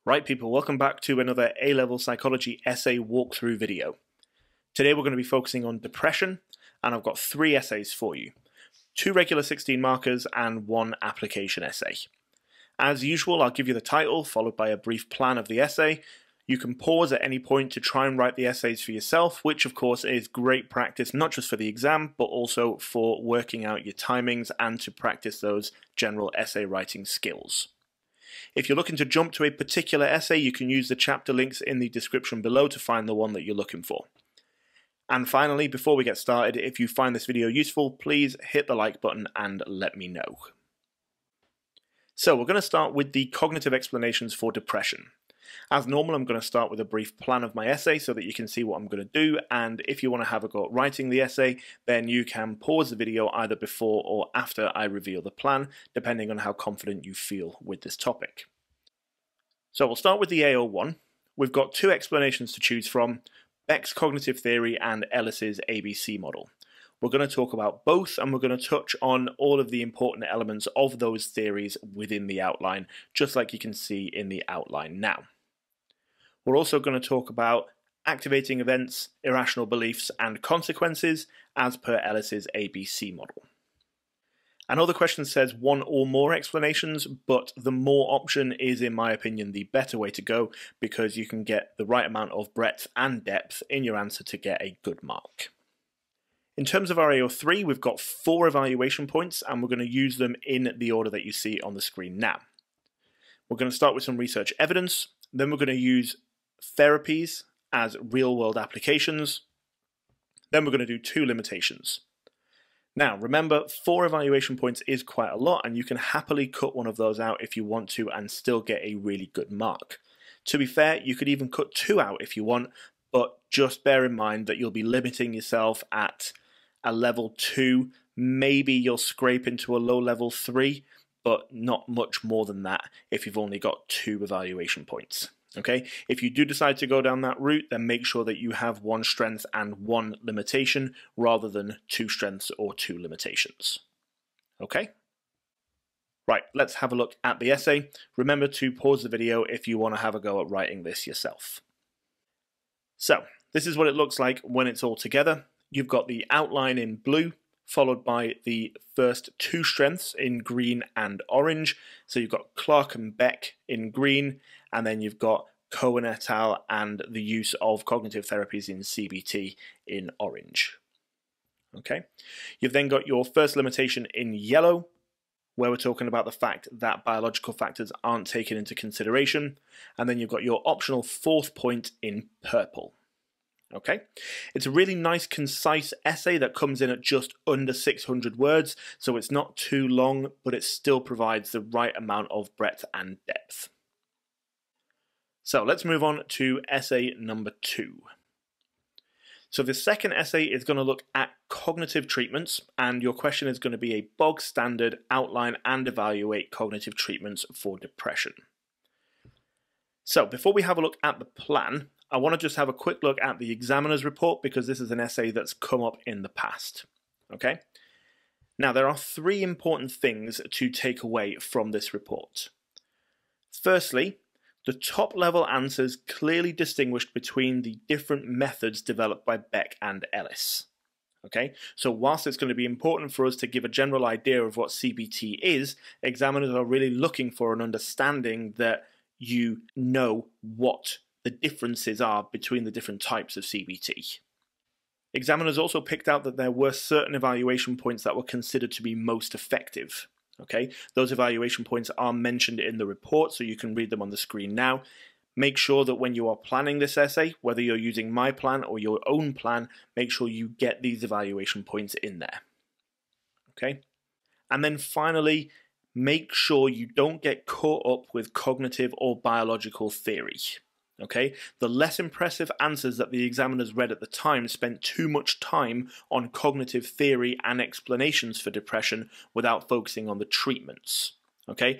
Right people, welcome back to another A-Level Psychology essay walkthrough video. Today we're going to be focusing on depression, and I've got 3 essays for you. 2 regular 16 markers and 1 application essay. As usual, I'll give you the title followed by a brief plan of the essay. You can pause at any point to try and write the essays for yourself, which of course is great practice not just for the exam but also for working out your timings and to practice those general essay writing skills. If you're looking to jump to a particular essay, you can use the chapter links in the description below to find the one that you're looking for. And finally, before we get started, if you find this video useful, please hit the like button and let me know. So we're going to start with the cognitive explanations for depression. As normal, I'm going to start with a brief plan of my essay so that you can see what I'm going to do, and if you want to have a go at writing the essay, then you can pause the video either before or after I reveal the plan, depending on how confident you feel with this topic. So we'll start with the AO1. We've got 2 explanations to choose from, Beck's cognitive theory and Ellis's ABC model. We're going to talk about both, and we're going to touch on all of the important elements of those theories within the outline, just like you can see in the outline now. We're also going to talk about activating events, irrational beliefs, and consequences as per Ellis's ABC model. I know the question says 1 or more explanations, but the more option is, in my opinion, the better way to go because you can get the right amount of breadth and depth in your answer to get a good mark. In terms of our AO3, we've got 4 evaluation points, and we're going to use them in the order that you see on the screen now. We're going to start with some research evidence, then we're going to use therapies as real-world applications, then we're going to do 2 limitations. Now remember, 4 evaluation points is quite a lot, and you can happily cut one of those out if you want to and still get a really good mark. To be fair, you could even cut 2 out if you want, but just bear in mind that you'll be limiting yourself at a level 2, maybe you'll scrape into a low level 3, but not much more than that if you've only got 2 evaluation points. Okay, if you do decide to go down that route, then make sure that you have 1 strength and 1 limitation rather than 2 strengths or 2 limitations. Okay? Right, let's have a look at the essay. Remember to pause the video if you want to have a go at writing this yourself. So, this is what it looks like when it's all together. You've got the outline in blue, followed by the first 2 strengths in green and orange. So you've got Clark and Beck in green, and then you've got Cohen et al. And the use of cognitive therapies in CBT in orange. Okay, you've then got your first limitation in yellow, where we're talking about the fact that biological factors aren't taken into consideration, and then you've got your optional 4th point in purple. Okay, it's a really nice concise essay that comes in at just under 600 words, so it's not too long, but it still provides the right amount of breadth and depth. So let's move on to essay number 2. So the second essay is going to look at cognitive treatments, and your question is going to be a bog standard outline and evaluate cognitive treatments for depression. So before we have a look at the plan, I want to just have a quick look at the examiner's report because this is an essay that's come up in the past. Okay? Now there are 3 important things to take away from this report. Firstly, the top level answers clearly distinguished between the different methods developed by Beck and Ellis. Okay, so whilst it's going to be important for us to give a general idea of what CBT is, examiners are really looking for an understanding that you know what the differences are between the different types of CBT. Examiners also picked out that there were certain evaluation points that were considered to be most effective. Okay, those evaluation points are mentioned in the report, so you can read them on the screen now. Make sure that when you are planning this essay, whether you're using my plan or your own plan, make sure you get these evaluation points in there. Okay, and then finally, make sure you don't get caught up with cognitive or biological theory. Okay, the less impressive answers that the examiners read at the time spent too much time on cognitive theory and explanations for depression without focusing on the treatments. Okay,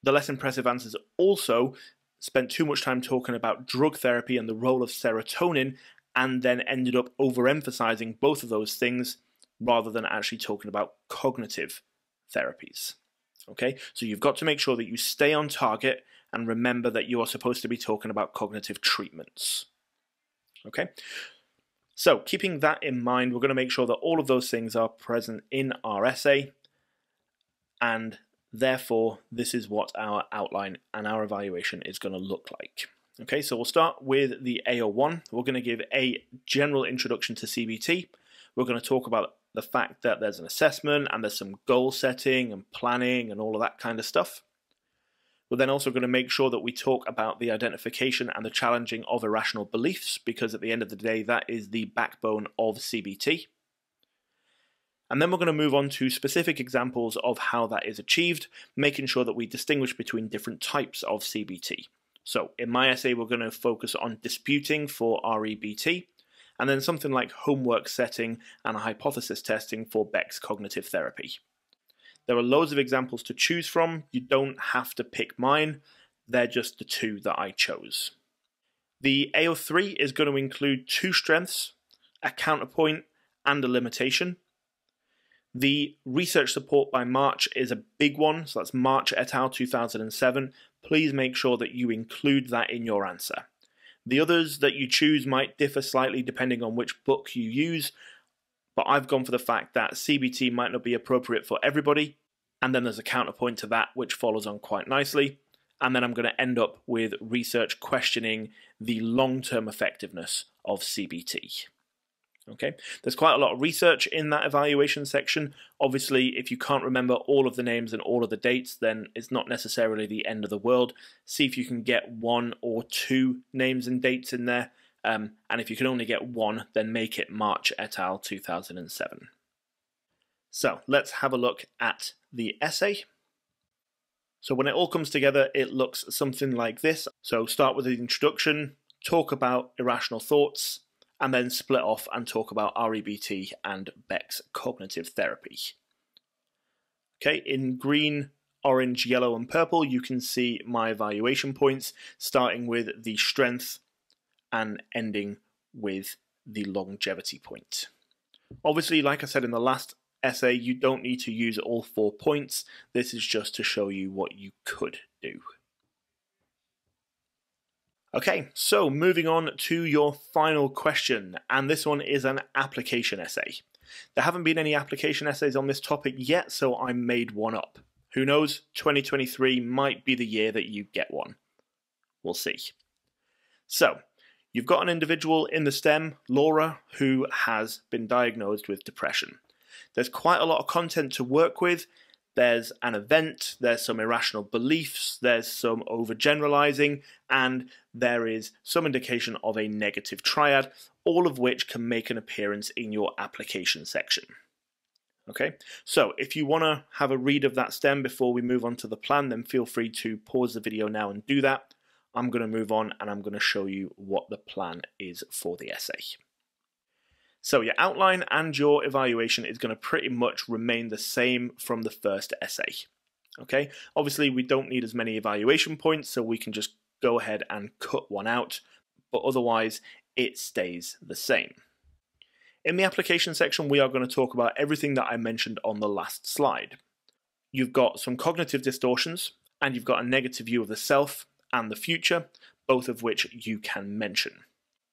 the less impressive answers also spent too much time talking about drug therapy and the role of serotonin, and then ended up overemphasizing both of those things rather than actually talking about cognitive therapies. Okay, so you've got to make sure that you stay on target and remember that you are supposed to be talking about cognitive treatments. Okay, so keeping that in mind, we're going to make sure that all of those things are present in our essay, and therefore this is what our outline and our evaluation is going to look like. Okay, so we'll start with the AO1. We're going to give a general introduction to CBT. We're going to talk about the fact that there's an assessment and there's some goal setting and planning and all of that kind of stuff. We're then also going to make sure that we talk about the identification and the challenging of irrational beliefs, because at the end of the day, that is the backbone of CBT. And then we're going to move on to specific examples of how that is achieved, making sure that we distinguish between different types of CBT. So in my essay, we're going to focus on disputing for REBT, and then something like homework setting and a hypothesis testing for Beck's cognitive therapy. There are loads of examples to choose from. You don't have to pick mine. They're just the two that I chose. The AO3 is going to include 2 strengths, a counterpoint, and a limitation. The research support by March is a big one, so that's March et al. 2007. Please make sure that you include that in your answer. The others that you choose might differ slightly depending on which book you use, but I've gone for the fact that CBT might not be appropriate for everybody, and then there's a counterpoint to that which follows on quite nicely, and then I'm going to end up with research questioning the long-term effectiveness of CBT. Okay, there's quite a lot of research in that evaluation section. Obviously, if you can't remember all of the names and all of the dates, then it's not necessarily the end of the world. See if you can get 1 or 2 names and dates in there. And if you can only get 1, then make it March et al. 2007. So let's have a look at the essay. So when it all comes together, it looks something like this. So start with the introduction, talk about irrational thoughts, and then split off and talk about REBT and Beck's cognitive therapy. Okay, in green, orange, yellow, and purple, you can see my evaluation points, starting with the strength and ending with the longevity point. Obviously, like I said in the last essay, you don't need to use all 4 points. This is just to show you what you could do. Okay, so moving on to your final question, and this one is an application essay. There haven't been any application essays on this topic yet, so I made one up. Who knows, 2023 might be the year that you get one. We'll see. So, you've got an individual in the STEM, Laura, who has been diagnosed with depression. There's quite a lot of content to work with. There's an event, there's some irrational beliefs, there's some overgeneralizing, and there is some indication of a negative triad, all of which can make an appearance in your application section. Okay, so if you want to have a read of that STEM before we move on to the plan, then feel free to pause the video now and do that. I'm going to move on and I'm going to show you what the plan is for the essay. So your outline and your evaluation is going to pretty much remain the same from the first essay. Okay, obviously we don't need as many evaluation points, so we can just go ahead and cut one out, but otherwise it stays the same. In the application section, we are going to talk about everything that I mentioned on the last slide. You've got some cognitive distortions, and you've got a negative view of the self and the future, both of which you can mention.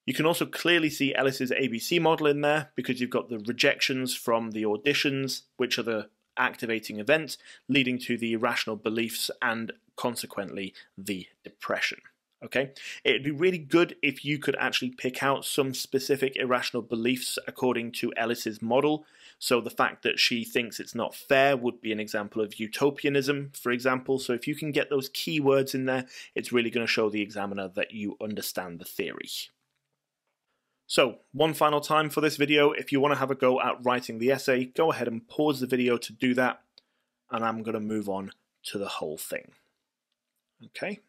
You can also clearly see Ellis's ABC model in there because you've got the rejections from the auditions, which are the activating event, leading to the irrational beliefs and consequently the depression. Okay, it'd be really good if you could actually pick out some specific irrational beliefs according to Ellis's model. So the fact that she thinks it's not fair would be an example of utopianism, for example. So if you can get those keywords in there, it's really going to show the examiner that you understand the theory. So, one final time for this video, if you want to have a go at writing the essay, go ahead and pause the video to do that, and I'm going to move on to the whole thing. Okay,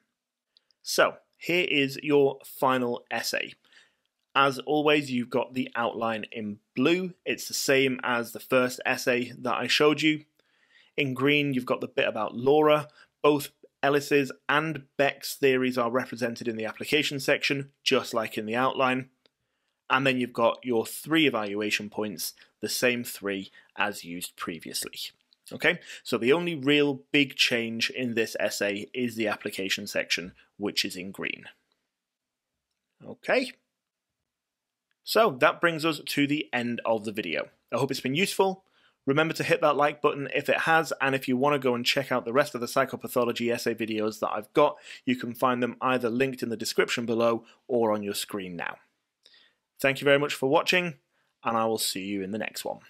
so here is your final essay. As always, you've got the outline in blue. It's the same as the first essay that I showed you. In green, you've got the bit about Laura. Both Ellis's and Beck's theories are represented in the application section, just like in the outline. And then you've got your 3 evaluation points, the same 3 as used previously. Okay, so the only real big change in this essay is the application section, which is in green. Okay, so that brings us to the end of the video. I hope it's been useful. Remember to hit that like button if it has, and if you want to go and check out the rest of the psychopathology essay videos that I've got, you can find them either linked in the description below or on your screen now. Thank you very much for watching, and I will see you in the next one.